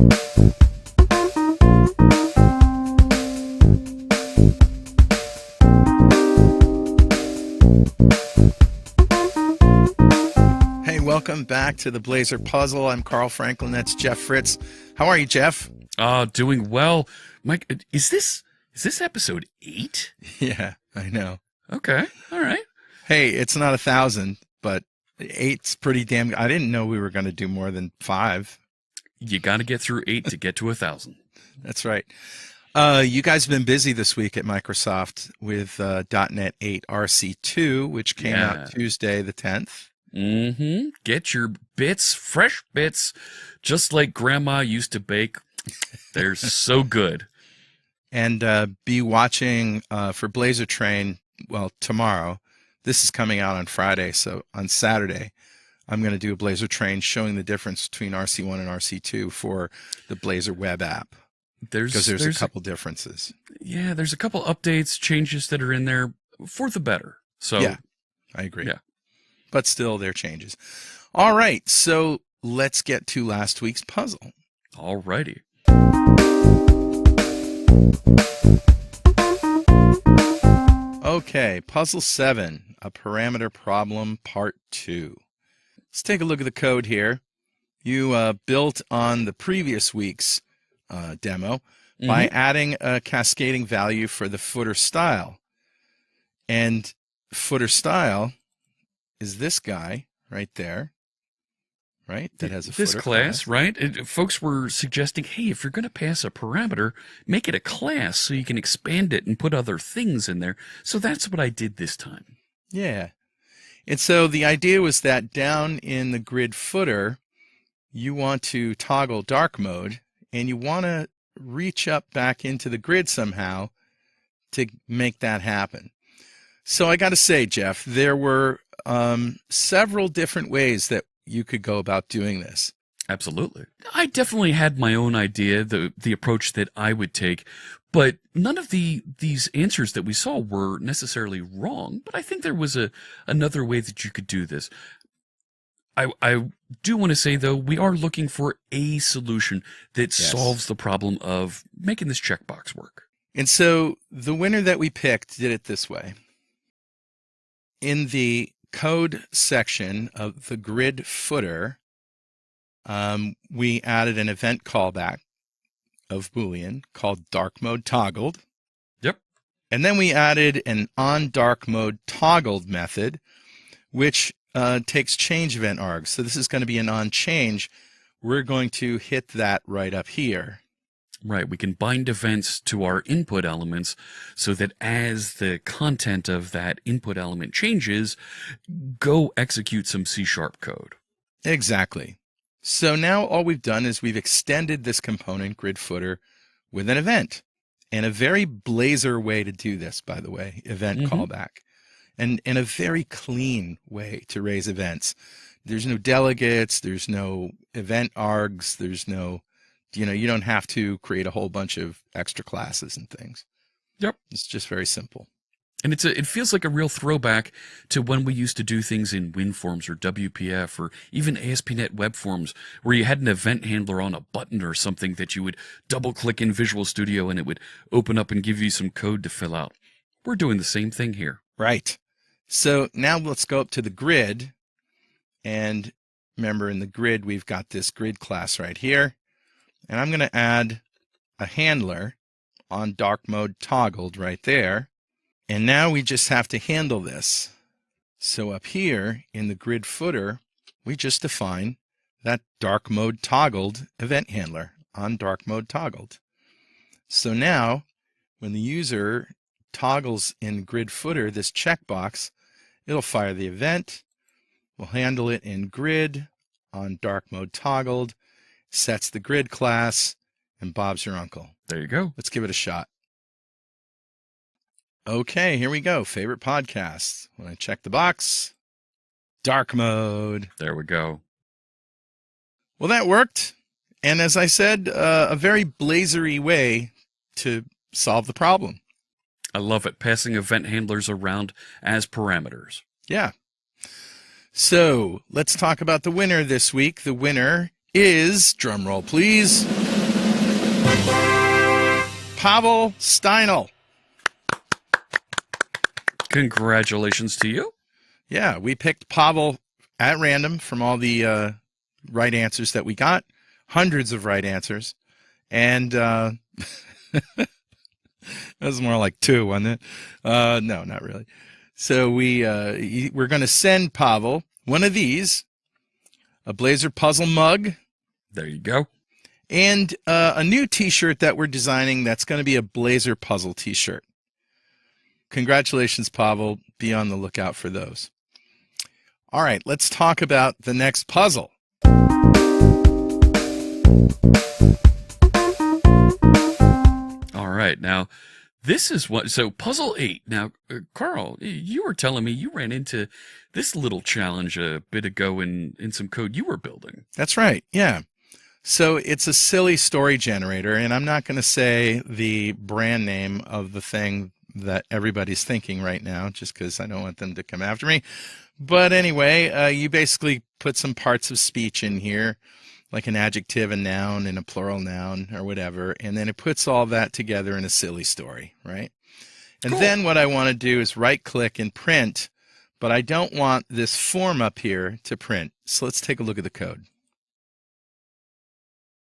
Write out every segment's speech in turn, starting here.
Hey, welcome back to the Blazor Puzzle. I'm Carl Franklin. That's Jeff Fritz. How are you, Jeff? Doing well. Mike, is this episode 8? Yeah, I know. Okay, all right. Hey, it's not 1,000, but 8's pretty damn. I didn't know we were going to do more than 5. You got to get through 8 to get to 1,000. That's right. You guys have been busy this week at Microsoft with .NET 8 RC2, which came out Tuesday the 10th. Mm-hmm. Get your bits, fresh bits, just like Grandma used to bake. They're so good. And be watching for Blazor Train, well, tomorrow. This is coming out on Friday, so on Saturday, I'm going to do a Blazor Train showing the difference between RC1 and RC2 for the Blazor web app. Because there's a couple differences. Yeah, there's a couple updates, changes that are in there for the better. So yeah, I agree. Yeah. But still, there are changes. All right, so let's get to last week's puzzle. All righty. Okay, puzzle 7, a parameter problem, part 2. Let's take a look at the code here. You built on the previous week's demo by adding a cascading value for the footer style. And footer style is this guy right there, right? That has a this footer class, right? Folks were suggesting, hey, if you're going to pass a parameter, make it a class so you can expand it and put other things in there. So that's what I did this time. Yeah. And so the idea was that down in the grid footer, you want to toggle dark mode, and you want to reach up back into the grid somehow to make that happen. So I got to say, Jeff, there were several different ways that you could go about doing this. Absolutely. I definitely had my own idea, the approach that I would take, but none of these answers that we saw were necessarily wrong. But I think there was another way that you could do this. I do want to say, though, we are looking for a solution that solves the problem of making this checkbox work. And so the winner that we picked did it this way. In the code section of the grid footer, we added an event callback of Boolean called dark mode toggled. Yep. And then we added an on dark mode toggled method, which takes change event args. So this is going to be an on change. We're going to hit that right up here. Right, we can bind events to our input elements so that as the content of that input element changes, go execute some C# code. Exactly. So now all we've done is we've extended this component, grid footer, with an event. And a very Blazor way to do this, by the way, event callback. And a very clean way to raise events. There's no delegates, there's no event args, there's no... you don't have to create a whole bunch of extra classes and things. Yep. It's just very simple. And it feels like a real throwback to when we used to do things in WinForms or WPF or even ASP.NET Web Forms, where you had an event handler on a button or something that you would double-click in Visual Studio and it would open up and give you some code to fill out. We're doing the same thing here. Right. So now let's go up to the grid. And remember, in the grid, we've got this grid class right here. And I'm going to add a handler on dark mode toggled right there. And now we just have to handle this. So up here in the grid footer, we just define that dark mode toggled event handler on dark mode toggled. So now when the user toggles in grid footer this checkbox, it'll fire the event. We'll handle it in grid on dark mode toggled. Sets the grid class, and Bob's your uncle. There you go. Let's give it a shot. Okay, here we go. Favorite podcast. When I check the box, dark mode. There we go. Well, that worked. And as I said, a very Blazor-y way to solve the problem. I love it. Passing event handlers around as parameters. Yeah. So let's talk about the winner this week. The winner is, drum roll please, Pavel Steinel. Congratulations to you. Yeah, we picked Pavel at random from all the right answers that we got. Hundreds of right answers. And that was more like 2, wasn't it? No, not really. So we're going to send Pavel one of these, a BlazorPuzzle mug. There you go. And a new T-shirt that we're designing that's going to be a BlazorPuzzle T-shirt. Congratulations, Pavel. Be on the lookout for those. All right, let's talk about the next puzzle. All right, now this is what, so puzzle 8. Now, Carl, you were telling me you ran into this little challenge a bit ago in some code you were building. That's right, yeah. So it's a silly story generator, and I'm not going to say the brand name of the thing that everybody's thinking right now, just because I don't want them to come after me. But anyway, you basically put some parts of speech in here, like an adjective, a noun, and a plural noun, or whatever, and then it puts all that together in a silly story, right? And Cool. Then what I want to do is right-click and print, but I don't want this form up here to print. So let's take a look at the code.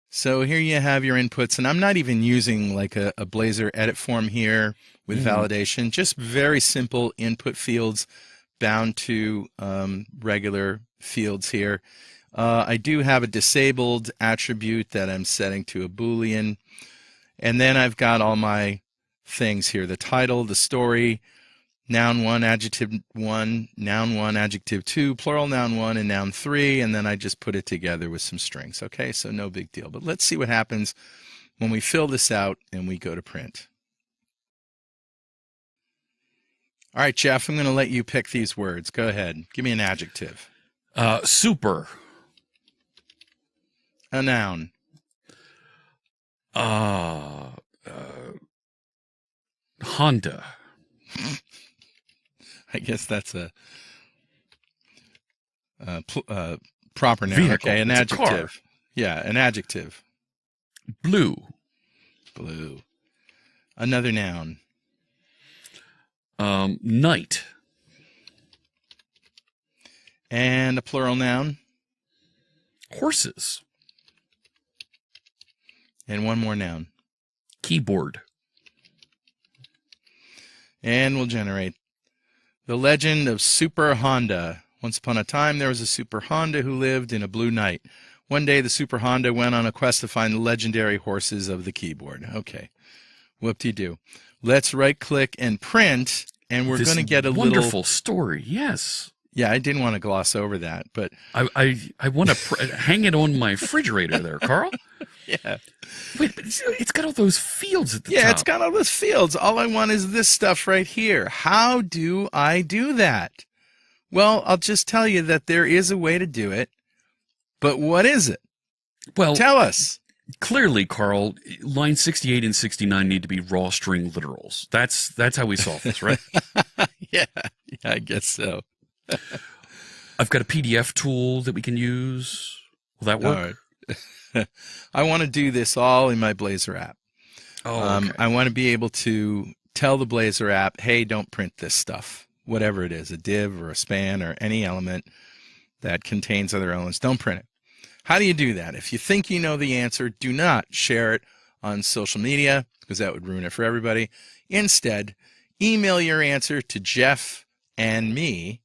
So here you have your inputs, and I'm not even using like a Blazor edit form here with validation, just very simple input fields bound to regular fields here. I do have a disabled attribute that I'm setting to a Boolean, and then I've got all my things here, the title, the story, noun 1, adjective 1, noun 1, adjective 2, plural noun 1, and noun 3, and then I just put it together with some strings. Okay, so no big deal. But let's see what happens when we fill this out and we go to print. All right, Jeff, I'm going to let you pick these words. Go ahead. Give me an adjective. Super. A noun. Honda. I guess that's a proper noun. Vehicle. Okay, an It's a car. adjective. Yeah, an adjective. Blue. Blue. Another noun. Night. And a plural noun. Horses. And one more noun. Keyboard. And we'll generate the legend of Super Honda. Once upon a time, there was a Super Honda who lived in a blue night. One day, the Super Honda went on a quest to find the legendary horses of the keyboard. Okay. Whoop-de-doo. Let's right-click and print, and we're going to get a wonderful story. Yes. Yeah, I didn't want to gloss over that, but I want to hang it on my refrigerator there, Carl. yeah. Wait, but it's got all those fields at the top. Yeah, it's got all those fields. All I want is this stuff right here. How do I do that? Well, I'll just tell you that there is a way to do it, but what is it? Well, tell us. Clearly, Carl, line 68 and 69 need to be raw string literals. That's how we solve this, right? Yeah, I guess so. I've got a PDF tool that we can use. Will that work? All right. I want to do this all in my Blazor app. Oh, okay. I want to be able to tell the Blazor app, hey, don't print this stuff, whatever it is, a div or a span or any element that contains other elements. Don't print it. How do you do that? If you think you know the answer, do not share it on social media because that would ruin it for everybody. Instead, email your answer to Jeff and me,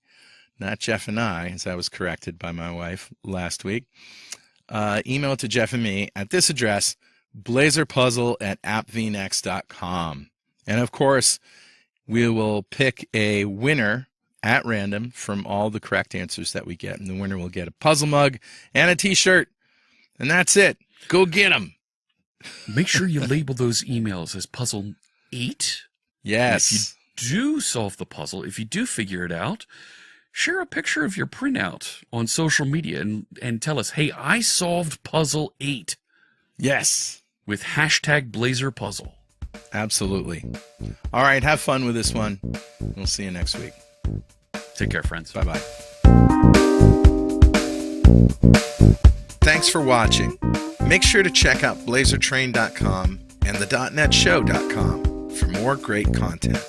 not Jeff and I, as I was corrected by my wife last week. Email it to Jeff and me at this address, blazorpuzzle@appvnext.com. And of course, we will pick a winner at random from all the correct answers that we get. And the winner will get a puzzle mug and a t-shirt. And that's it. Go get them. Make sure you label those emails as puzzle 8. Yes. And if you do solve the puzzle, if you do figure it out, share a picture of your printout on social media and tell us, hey, I solved puzzle 8. Yes. With hashtag BlazorPuzzle. Absolutely. All right. Have fun with this one. We'll see you next week. Take care, friends. Bye-bye. Thanks for watching. Make sure to check out BlazorTrain.com and the .NETshow.com for more great content.